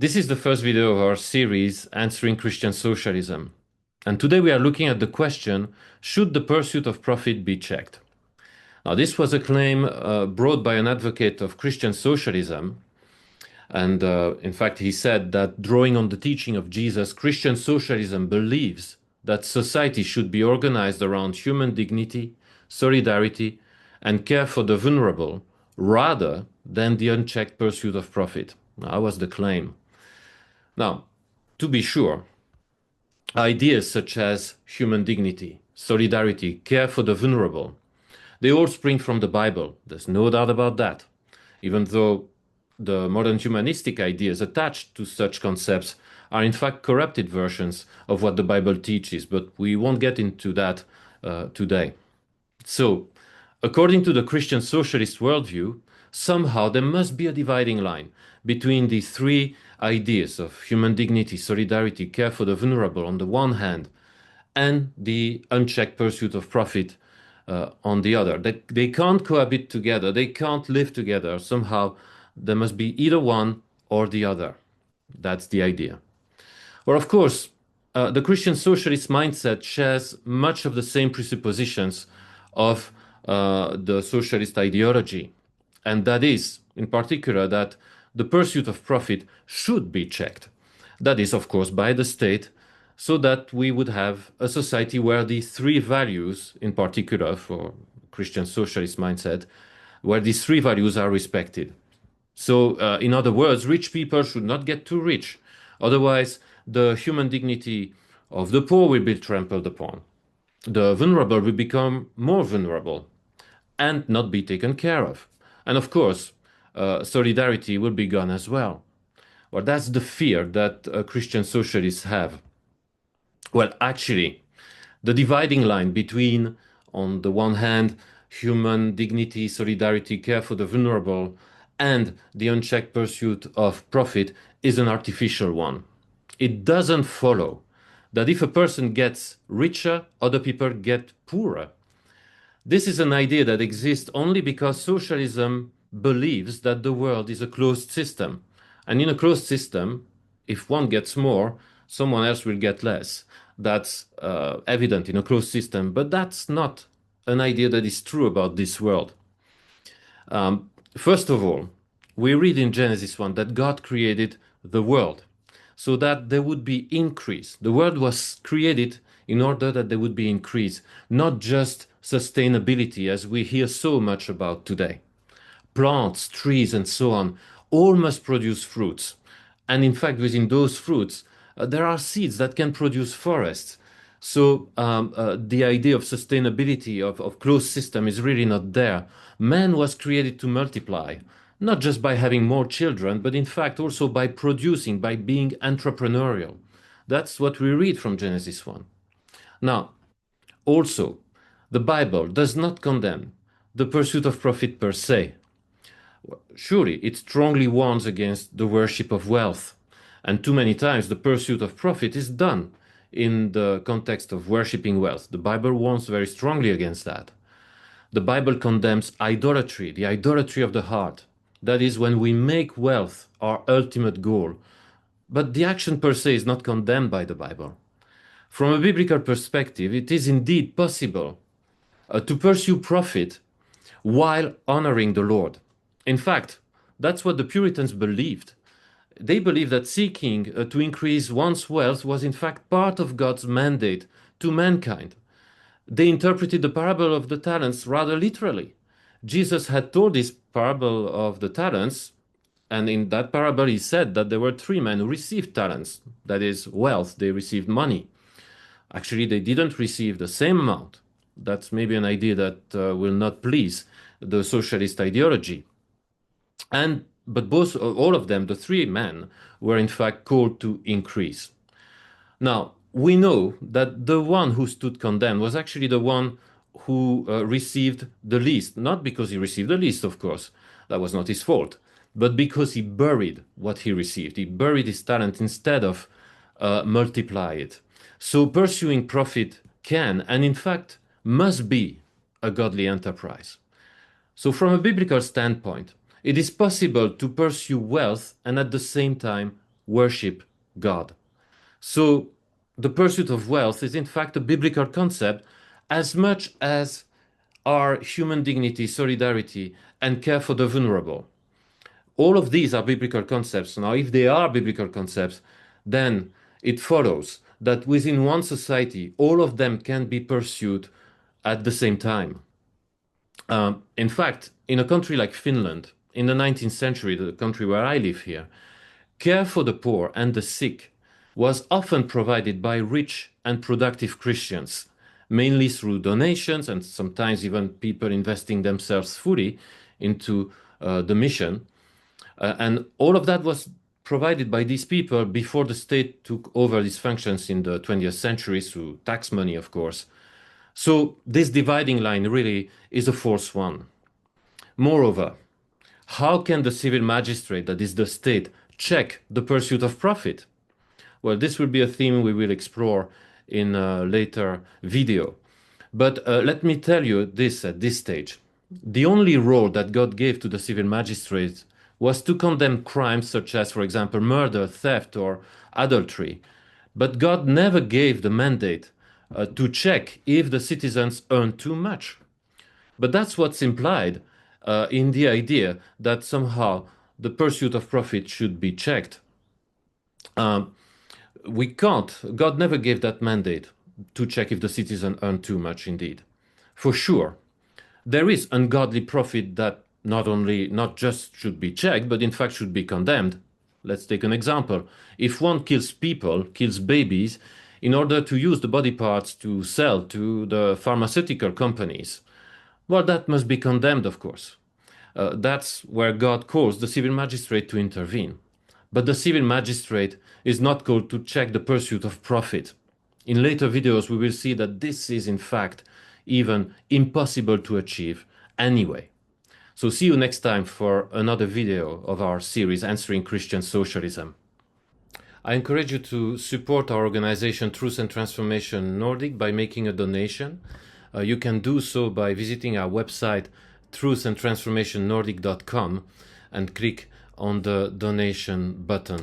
This is the first video of our series answering Christian socialism. And today we are looking at the question, should the pursuit of profit be checked? Now, this was a claim brought by an advocate of Christian socialism. And in fact, he said that drawing on the teaching of Jesus, Christian socialism believes that society should be organized around human dignity, solidarity, and care for the vulnerable, rather than the unchecked pursuit of profit. That was the claim. Now, to be sure, ideas such as human dignity, solidarity, care for the vulnerable, they all spring from the Bible. There's no doubt about that. Even though the modern humanistic ideas attached to such concepts are in fact corrupted versions of what the Bible teaches, but we won't get into that today. So, according to the Christian socialist worldview, somehow there must be a dividing line between the three ideas of human dignity, solidarity, care for the vulnerable on the one hand, and the unchecked pursuit of profit on the other. They can't cohabit together, they can't live together. Somehow there must be either one or the other. That's the idea. Or, of course, the Christian socialist mindset shares much of the same presuppositions of the socialist ideology. And that is, in particular, that the pursuit of profit should be checked. That is, of course, by the state, so that we would have a society where the three values, in particular for Christian socialist mindset, where these three values are respected. So, in other words, rich people should not get too rich. Otherwise, the human dignity of the poor will be trampled upon. The vulnerable will become more vulnerable and not be taken care of. And of course, solidarity will be gone as well. Well, that's the fear that Christian socialists have. Well, actually, the dividing line between, on the one hand, human dignity, solidarity, care for the vulnerable, and the unchecked pursuit of profit is an artificial one. It doesn't follow that if a person gets richer, other people get poorer. This is an idea that exists only because socialism believes that the world is a closed system. And in a closed system, if one gets more, someone else will get less. That's evident in a closed system, but that's not an idea that is true about this world. First of all, we read in Genesis 1 that God created the world so that there would be increase. The world was created in order that there would be increase, not just sustainability as we hear so much about today. Plants, trees, and so on, all must produce fruits. And in fact, within those fruits, there are seeds that can produce forests. So the idea of sustainability of closed system is really not there. Man was created to multiply, not just by having more children, but in fact also by producing, by being entrepreneurial. That's what we read from Genesis 1. Now, also, the Bible does not condemn the pursuit of profit per se. Surely, it strongly warns against the worship of wealth. And too many times the pursuit of profit is done in the context of worshipping wealth. The Bible warns very strongly against that. The Bible condemns idolatry, the idolatry of the heart. That is when we make wealth our ultimate goal. But the action per se is not condemned by the Bible. From a biblical perspective, it is indeed possible to pursue profit while honoring the Lord. In fact, that's what the Puritans believed. They believed that seeking to increase one's wealth was in fact part of God's mandate to mankind. They interpreted the parable of the talents rather literally. Jesus had told this parable of the talents, and in that parable he said that there were three men who received talents, that is, wealth, they received money. Actually, they didn't receive the same amount. That's maybe an idea that will not please the socialist ideology. But all of them, the three men, were in fact called to increase. Now, we know that the one who stood condemned was actually the one who received the least, not because he received the least, of course, that was not his fault, but because he buried what he received. He buried his talent instead of multiply it. So pursuing profit can, and in fact must be, a godly enterprise. So from a biblical standpoint, it is possible to pursue wealth and at the same time worship God. So the pursuit of wealth is in fact a biblical concept as much as are human dignity, solidarity, and care for the vulnerable. All of these are biblical concepts. Now, if they are biblical concepts, then it follows that within one society, all of them can be pursued at the same time. In fact, in a country like Finland, in the 19th century, the country where I live here, care for the poor and the sick was often provided by rich and productive Christians, mainly through donations and sometimes even people investing themselves fully into the mission. And all of that was provided by these people before the state took over these functions in the 20th century through tax money, of course. So this dividing line really is a false one. Moreover, how can the civil magistrate, that is the state, check the pursuit of profit? Well, this will be a theme we will explore in a later video. But let me tell you this at this stage. The only role that God gave to the civil magistrates was to condemn crimes such as, for example, murder, theft, or adultery. But God never gave the mandate to check if the citizens earn too much. But that's what's implied in the idea that somehow the pursuit of profit should be checked. We can't, God never gave that mandate to check if the citizen earned too much indeed. For sure, there is ungodly profit that not just should be checked, but in fact should be condemned. Let's take an example. If one kills people, kills babies, in order to use the body parts to sell to the pharmaceutical companies, well, that must be condemned, of course. That's where God calls the civil magistrate to intervene. But the civil magistrate is not called to check the pursuit of profit. In later videos, we will see that this is in fact even impossible to achieve anyway. So see you next time for another video of our series Answering Christian Socialism. I encourage you to support our organization Truth and Transformation Nordic by making a donation. You can do so by visiting our website truthandtransformationnordic.com and click on the donation button.